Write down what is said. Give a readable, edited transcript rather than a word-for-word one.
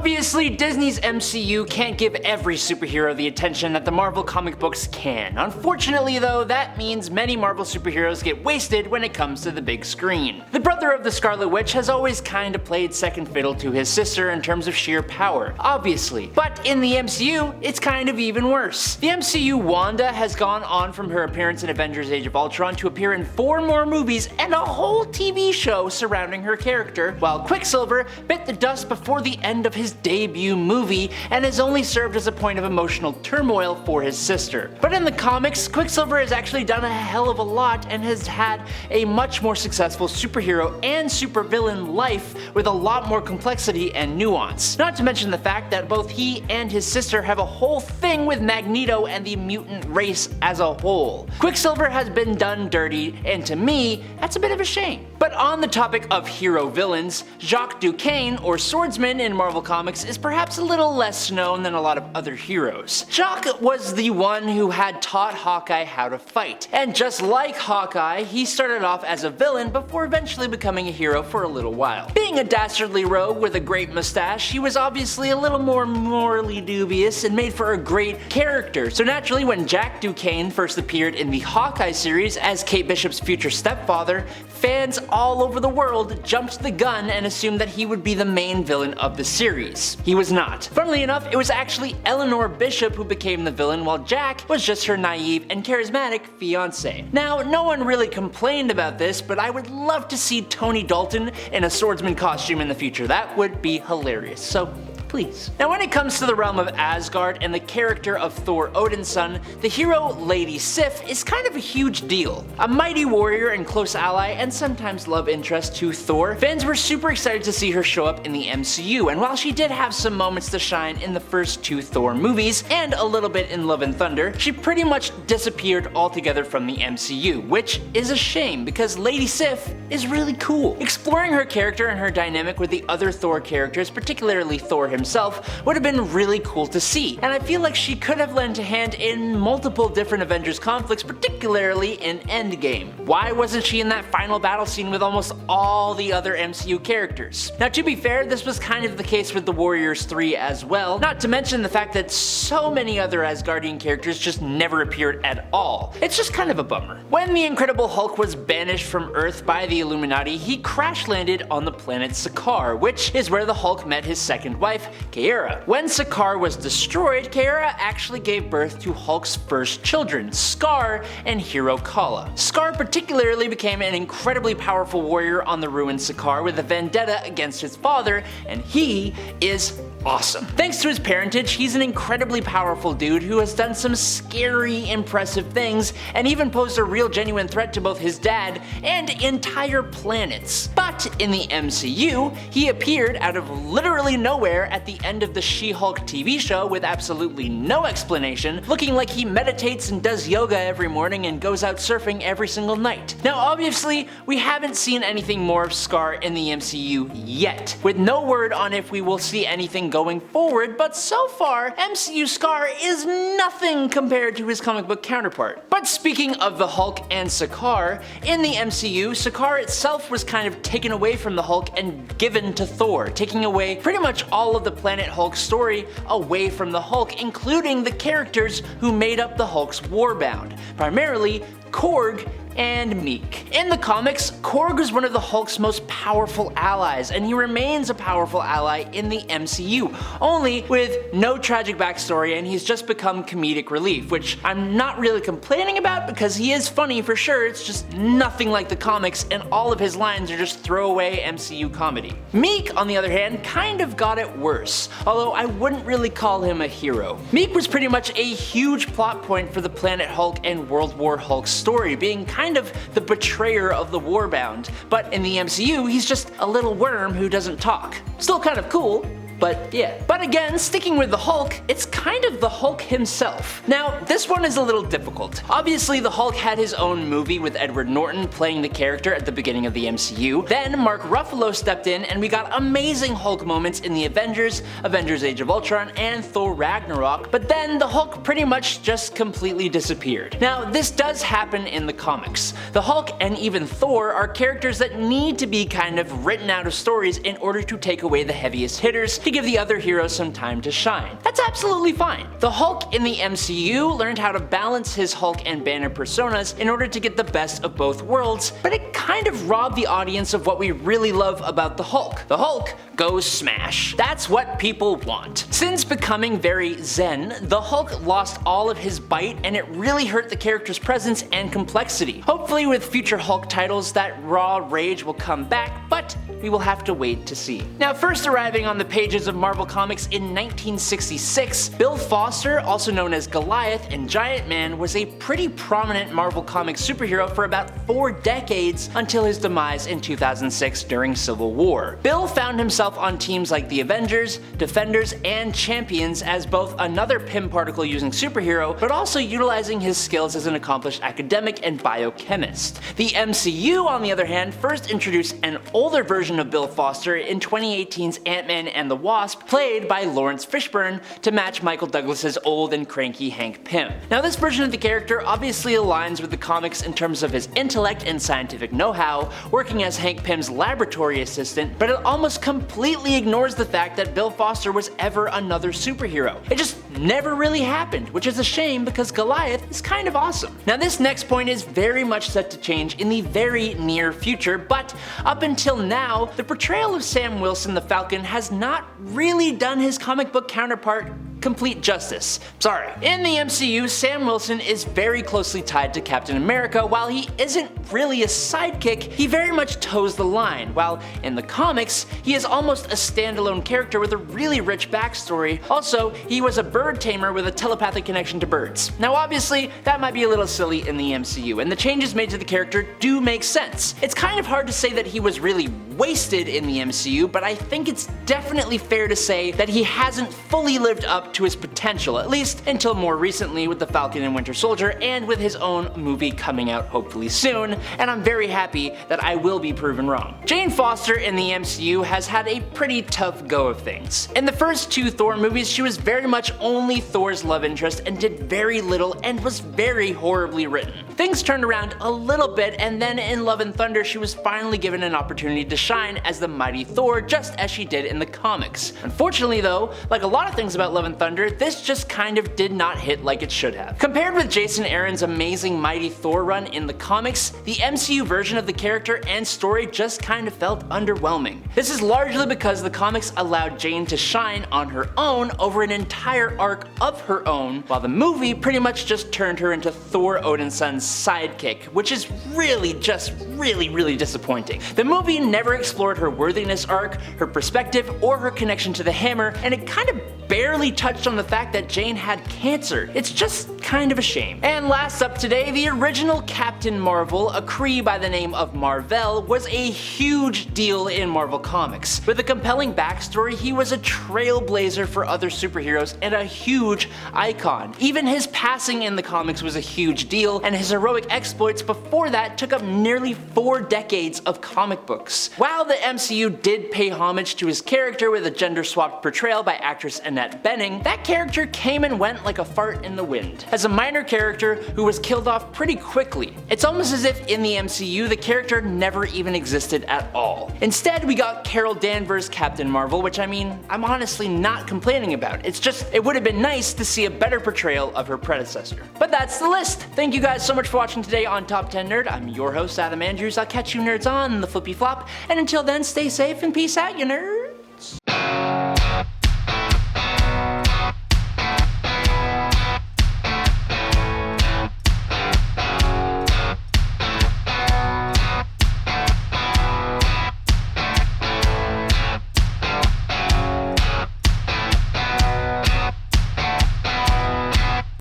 Obviously, Disney's MCU can't give every superhero the attention that the Marvel comic books can. Unfortunately though, that means many Marvel superheroes get wasted when it comes to the big screen. The brother of the Scarlet Witch has always kinda played second fiddle to his sister in terms of sheer power, obviously. But in the MCU, it's kind of even worse. The MCU Wanda has gone on from her appearance in Avengers Age of Ultron to appear in 4 more movies and a whole TV show surrounding her character, while Quicksilver bit the dust before the end of his debut movie and has only served as a point of emotional turmoil for his sister. But in the comics, Quicksilver has actually done a hell of a lot and has had a much more successful superhero and supervillain life with a lot more complexity and nuance. Not to mention the fact that both he and his sister have a whole thing with Magneto and the mutant race as a whole. Quicksilver has been done dirty, and to me, that's a bit of a shame. But on the topic of hero villains, Jacques Duquesne, or Swordsman in Marvel Comics, is perhaps a little less known than a lot of other heroes. Jacques was the one who had taught Hawkeye how to fight, and just like Hawkeye, he started off as a villain before eventually becoming a hero for a little while. Being a dastardly rogue with a great mustache, he was obviously a little more morally dubious and made for a great character, so naturally when Jack Duquesne first appeared in the Hawkeye series as Kate Bishop's future stepfather, fans all over the world jumped the gun and assumed that he would be the main villain of the series. He was not. Funnily enough, it was actually Eleanor Bishop who became the villain, while Jack was just her naive and charismatic fiancé. Now, no one really complained about this, but I would love to see Tony Dalton in a swordsman costume in the future. That would be hilarious. So please. Now when it comes to the realm of Asgard and the character of Thor Odin's son, the hero Lady Sif is kind of a huge deal. A mighty warrior and close ally and sometimes love interest to Thor, fans were super excited to see her show up in the MCU, and while she did have some moments to shine in the first 2 Thor movies and a little bit in Love and Thunder, she pretty much disappeared altogether from the MCU, which is a shame because Lady Sif is really cool. Exploring her character and her dynamic with the other Thor characters, particularly Thor himself, would have been really cool to see, and I feel like she could have lent a hand in multiple different Avengers conflicts, particularly in Endgame. Why wasn't she in that final battle scene with almost all the other MCU characters? Now to be fair, this was kind of the case with the Warriors 3 as well, not to mention the fact that so many other Asgardian characters just never appeared at all. It's just kind of a bummer. When the Incredible Hulk was banished from Earth by the Illuminati, he crash landed on the planet Skaar, which is where the Hulk met his second wife, Skaar. When Skaar was destroyed, Skaar actually gave birth to Hulk's first children, Skaar and Hero Kala. Skaar particularly became an incredibly powerful warrior on the ruined Skaar with a vendetta against his father, and he is awesome. Thanks to his parentage, he's an incredibly powerful dude who has done some scary, impressive things, and even posed a real genuine threat to both his dad and entire planets. But in the MCU, he appeared out of literally nowhere at the end of the She-Hulk TV show with absolutely no explanation, looking like he meditates and does yoga every morning and goes out surfing every single night. Now obviously, we haven't seen anything more of Skaar in the MCU yet, with no word on if we will see anything going forward, but so far, MCU Skaar is nothing compared to his comic book counterpart. But speaking of the Hulk and Skaar, in the MCU, Skaar itself was kind of taken away from the Hulk and given to Thor, taking away pretty much all of the Planet Hulk story away from the Hulk, including the characters who made up the Hulk's Warbound, primarily Korg and Meek. In the comics, Korg was one of the Hulk's most powerful allies, and he remains a powerful ally in the MCU, only with no tragic backstory, and he's just become comedic relief, which I'm not really complaining about because he is funny for sure, it's just nothing like the comics, and all of his lines are just throwaway MCU comedy. Meek, on the other hand, kind of got it worse, although I wouldn't really call him a hero. Meek was pretty much a huge plot point for the Planet Hulk and World War Hulk story, being kind of the betrayer of the Warbound, but in the MCU he's just a little worm who doesn't talk. Still kind of cool, but yeah. But again, sticking with the Hulk, it's kind of the Hulk himself. Now, this one is a little difficult. Obviously, the Hulk had his own movie with Edward Norton playing the character at the beginning of the MCU. Then Mark Ruffalo stepped in and we got amazing Hulk moments in the Avengers, Avengers Age of Ultron, and Thor Ragnarok, but then the Hulk pretty much just completely disappeared. Now, this does happen in the comics. The Hulk and even Thor are characters that need to be kind of written out of stories in order to take away the heaviest hitters, to give the other heroes some time to shine. That's absolutely fine. The Hulk in the MCU learned how to balance his Hulk and Banner personas in order to get the best of both worlds, but it kind of robbed the audience of what we really love about the Hulk. The Hulk goes smash. That's what people want. Since becoming very zen, the Hulk lost all of his bite, and it really hurt the character's presence and complexity. Hopefully with future Hulk titles that raw rage will come back, but we will have to wait to see. Now, first arriving on the pages of Marvel Comics in 1966, Bill Foster, also known as Goliath and Giant Man, was a pretty prominent Marvel Comics superhero for about 4 decades until his demise in 2006 during Civil War. Bill found himself on teams like the Avengers, Defenders, and Champions as both another Pym particle using superhero, but also utilizing his skills as an accomplished academic and biochemist. The MCU, on the other hand, first introduced an older version of Bill Foster in 2018's Ant-Man and the Wasp, played by Lawrence Fishburne, to match Michael Douglas's old and cranky Hank Pym. Now, this version of the character obviously aligns with the comics in terms of his intellect and scientific know-how, working as Hank Pym's laboratory assistant, but it almost completely ignores the fact that Bill Foster was ever another superhero. It just never really happened, which is a shame because Goliath is kind of awesome. Now, this next point is very much set to change in the very near future, but up until now, the portrayal of Sam Wilson the Falcon has not really done his comic book counterpart complete justice. Sorry. In the MCU, Sam Wilson is very closely tied to Captain America. While he isn't really a sidekick, he very much toes the line, while in the comics, he is almost a standalone character with a really rich backstory. Also, he was a bird tamer with a telepathic connection to birds. Now obviously, that might be a little silly in the MCU, and the changes made to the character do make sense. It's kind of hard to say that he was really wasted in the MCU, but I think it's definitely fair to say that he hasn't fully lived up to his potential, at least until more recently with the Falcon and Winter Soldier and with his own movie coming out hopefully soon, and I'm very happy that I will be proven wrong. Jane Foster in the MCU has had a pretty tough go of things. In the first 2 Thor movies, she was very much only Thor's love interest and did very little and was very horribly written. Things turned around a little bit, and then in Love and Thunder she was finally given an opportunity to shine as the mighty Thor, just as she did in the comics. Unfortunately though, like a lot of things about Love and Thunder, this just kind of did not hit like it should have. Compared with Jason Aaron's amazing mighty Thor run in the comics, the MCU version of the character and story just kind of felt underwhelming. This is largely because the comics allowed Jane to shine on her own over an entire arc of her own, while the movie pretty much just turned her into Thor Odinson's sidekick, which is really disappointing. The movie never explored her worthiness arc, her perspective, or her connection to the hammer, and it kind of barely touched on the fact that Jane had cancer. It's just kind of a shame. And last up today, the original Captain Marvel, a Kree by the name of Mar-Vell, was a huge deal in Marvel Comics. With a compelling backstory, he was a trailblazer for other superheroes and a huge icon. Even his passing in the comics was a huge deal, and his heroic exploits before that took up nearly 4 decades of comic books. While the MCU did pay homage to his character with a gender-swapped portrayal by actress Annette Bening, that character came and went like a fart in the wind. As a minor character who was killed off pretty quickly, it's almost as if in the MCU the character never even existed at all. Instead, we got Carol Danvers' Captain Marvel, which I mean, I'm honestly not complaining about. It's just, it would have been nice to see a better portrayal of her predecessor. But that's the list! Thank you guys so much for watching today on Top 10 Nerd. I'm your host, Adam Andrews. I'll catch you nerds on the flippy flop, and until then, stay safe and peace out, you nerds!